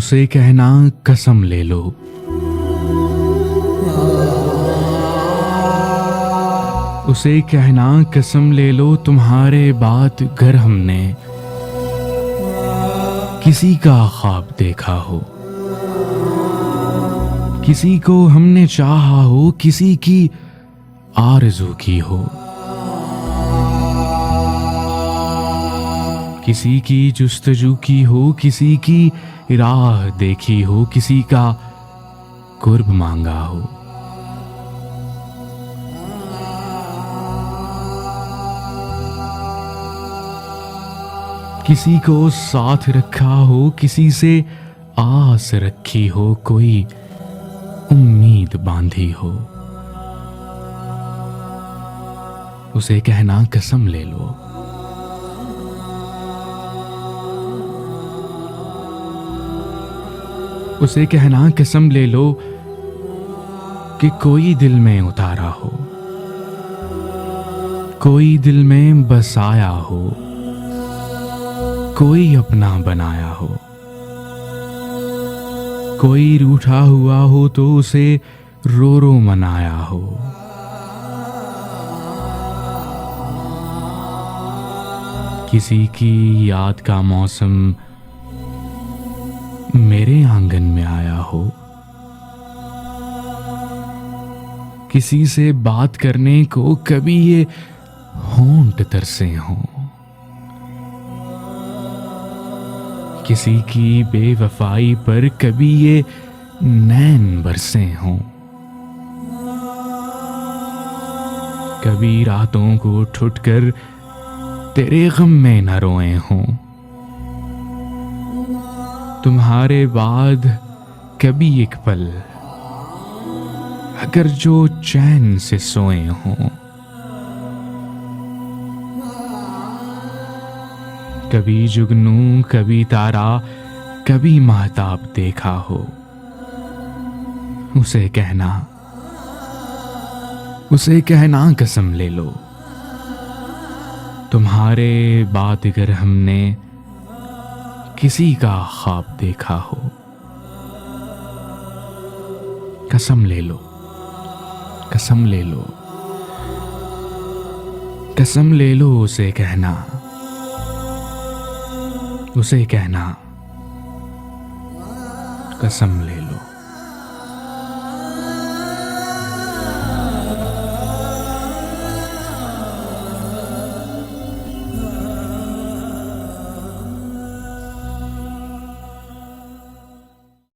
उसे कहना कसम ले लो। उसे कहना कसम ले लो, तुम्हारे बाद घर हमने किसी का ख्वाब देखा हो, किसी को हमने चाहा हो, किसी की आरज़ू की हो, किसी की जुस्तजू की हो, किसी की राह देखी हो, किसी का कुर्ब मांगा हो। किसी को साथ रखा हो, किसी से आस रखी हो, कोई उम्मीद बांधी हो। उसे कहना कसम ले लो। उसे कहना कसम ले लो कि कोई दिल में उतारा हो, कोई दिल में बसाया हो, कोई अपना बनाया हो। कोई रूठा हुआ हो तो उसे रो रो मनाया हो। किसी की याद का मौसम मेरे आंगन में आया हो, किसी से बात करने को कभी ये होंठ तरसे हों, किसी की बेवफाई पर कभी ये नैन बरसे हों, कभी रातों को उठ कर तेरे गम में न रोए हों, तुम्हारे बाद कभी एक पल अगर जो चैन से सोए हों, कभी जुगनू कभी तारा कभी महताब देखा हो। उसे कहना कसम ले लो, तुम्हारे बाद अगर हमने किसी का ख्वाब देखा हो। कसम ले लो, कसम ले लो, कसम ले लो। उसे कहना कसम ले लो।